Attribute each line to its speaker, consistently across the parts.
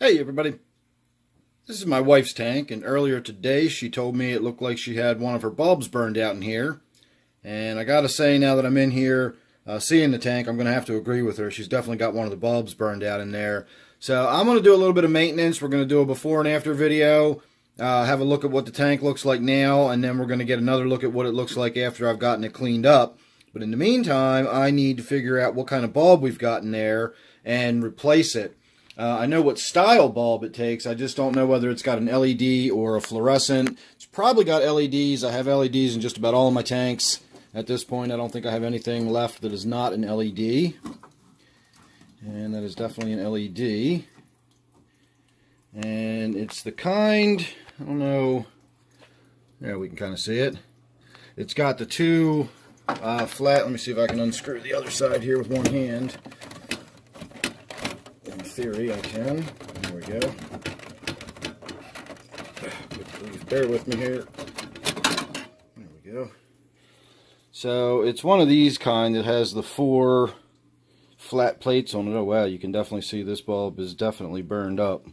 Speaker 1: Hey everybody, this is my wife's tank, and earlier today she told me it looked like she had one of her bulbs burned out in here. And I gotta say, now that I'm in here seeing the tank, I'm gonna have to agree with her. She's definitely got one of the bulbs burned out in there. So I'm gonna do a little bit of maintenance. We're gonna do a before and after video, have a look at what the tank looks like now, and then we're gonna get another look at what it looks like after I've gotten it cleaned up. But in the meantime, I need to figure out what kind of bulb we've got in there and replace it. I know what style bulb it takes. I just don't know whether it's got an LED or a fluorescent. It's probably got LEDs. I have LEDs in just about all of my tanks. At this point, I don't think I have anything left that is not an LED. And that is definitely an LED. And it's the kind, I don't know, there we can kind of see it. It's got the two flat, let me see if I can unscrew the other side here with one hand. In theory, I can. There we go. Please bear with me here. There we go. So it's one of these kind that has the four flat plates on it. Oh wow, you can definitely see this bulb is definitely burned up.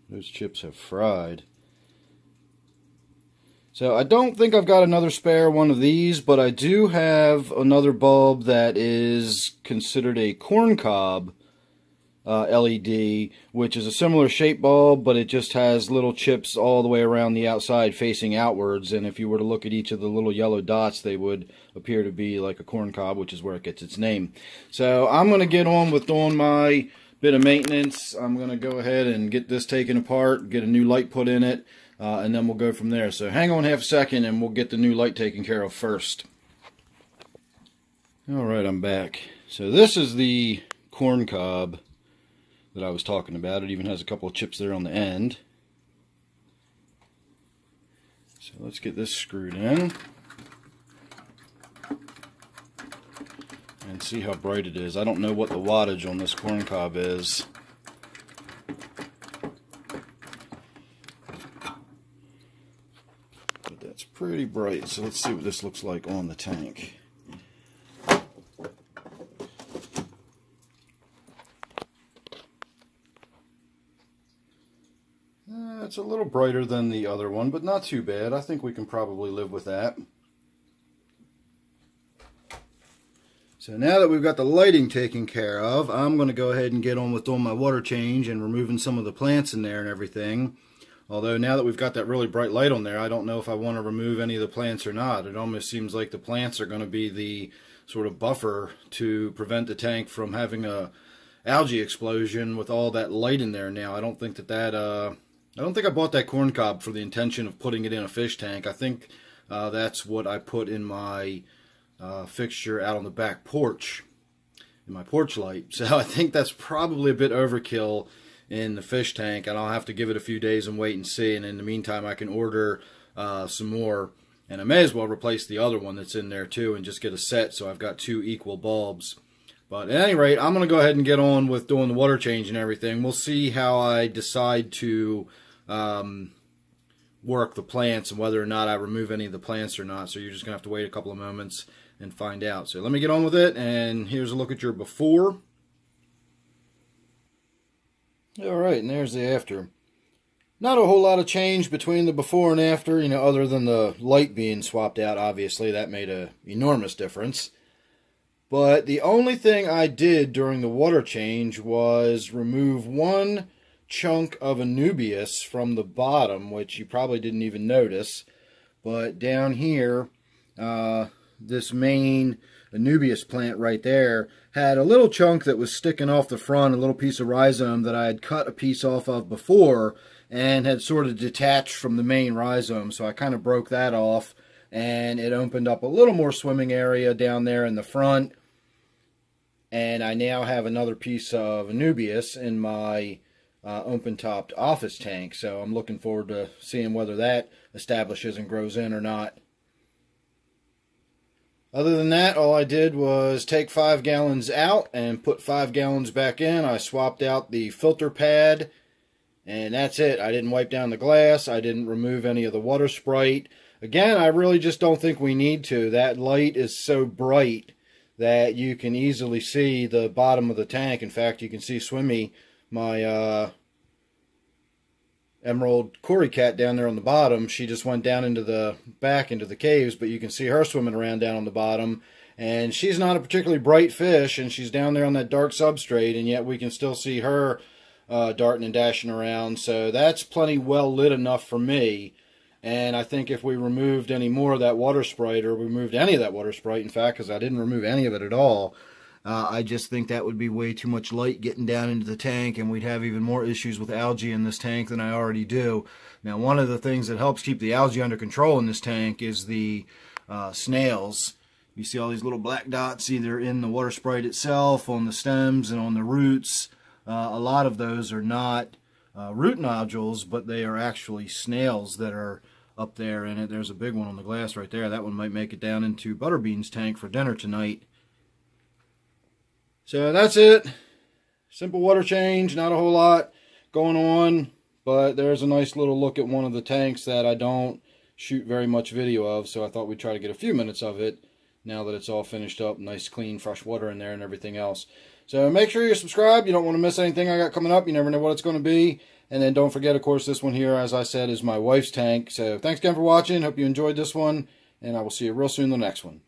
Speaker 1: Those chips have fried. So I don't think I've got another spare one of these, but I do have another bulb that is considered a corncob LED, which is a similar shape bulb, but it just has little chips all the way around the outside facing outwards, and if you were to look at each of the little yellow dots, they would appear to be like a corncob, which is where it gets its name. So I'm going to get on with doing my bit of maintenance. I'm going to go ahead and get this taken apart, get a new light put in it, and then we'll go from there. So hang on half a second and we'll get the new light taken care of first. Alright, I'm back. So this is the corn cob that I was talking about. It even has a couple of chips there on the end. So let's get this screwed in and see how bright it is. I don't know what the wattage on this corn cob is. It's pretty bright, so let's see what this looks like on the tank. It's a little brighter than the other one, but not too bad. I think we can probably live with that. So now that we've got the lighting taken care of, I'm going to go ahead and get on with doing my water change and removing some of the plants in there and everything. Although now that we've got that really bright light on there, I don't know if I want to remove any of the plants or not. It almost seems like the plants are going to be the sort of buffer to prevent the tank from having a algae explosion with all that light in there now. I don't think I don't think I bought that corn cob for the intention of putting it in a fish tank. I think that's what I put in my fixture out on the back porch, in my porch light. So I think that's probably a bit overkill in the fish tank, and I'll have to give it a few days and wait and see, and in the meantime I can order some more, and I may as well replace the other one that's in there too and just get a set so I've got two equal bulbs. But at any rate, I'm going to go ahead and get on with doing the water change and everything. We'll see how I decide to work the plants and whether or not I remove any of the plants or not, so you're just going to have to wait a couple of moments and find out. So let me get on with it, and here's a look at your before. Alright, and there's the after. Not a whole lot of change between the before and after, you know, other than the light being swapped out, obviously. That made an enormous difference. But the only thing I did during the water change was remove one chunk of anubias from the bottom, which you probably didn't even notice. But down here, this main anubias plant right there had a little chunk that was sticking off the front, a little piece of rhizome that I had cut a piece off of before and had sort of detached from the main rhizome. So I kind of broke that off, and it opened up a little more swimming area down there in the front. And I now have another piece of anubias in my open-topped office tank. So I'm looking forward to seeing whether that establishes and grows in or not. Other than that, all I did was take 5 gallons out and put 5 gallons back in. I swapped out the filter pad, and that's it. I didn't wipe down the glass. I didn't remove any of the water sprite. Again, I really just don't think we need to. That light is so bright that you can easily see the bottom of the tank. In fact, you can see Swimmy, my emerald Cory cat, down there on the bottom. She just went down into the back into the caves, but you can see her swimming around down on the bottom. And she's not a particularly bright fish, and she's down there on that dark substrate, and yet we can still see her darting and dashing around. So that's plenty well lit enough for me. And I think if we removed any more of that water sprite, or removed any of that water sprite, in fact, because I didn't remove any of it at all, I just think that would be way too much light getting down into the tank, and we'd have even more issues with algae in this tank than I already do. Now, one of the things that helps keep the algae under control in this tank is the snails. You see all these little black dots either in the water sprite itself, on the stems, and on the roots. A lot of those are not root nodules, but they are actually snails that are up there in it. There's a big one on the glass right there. That one might make it down into Butterbean's tank for dinner tonight. So that's it. Simple water change, not a whole lot going on, but there's a nice little look at one of the tanks that I don't shoot very much video of, so I thought we'd try to get a few minutes of it now that it's all finished up. Nice clean fresh water in there and everything else. So make sure you're subscribed. You don't want to miss anything I got coming up. You never know what it's going to be. And then don't forget, of course, this one here, as I said, is my wife's tank. So thanks again for watching. Hope you enjoyed this one, and I will see you real soon in the next one.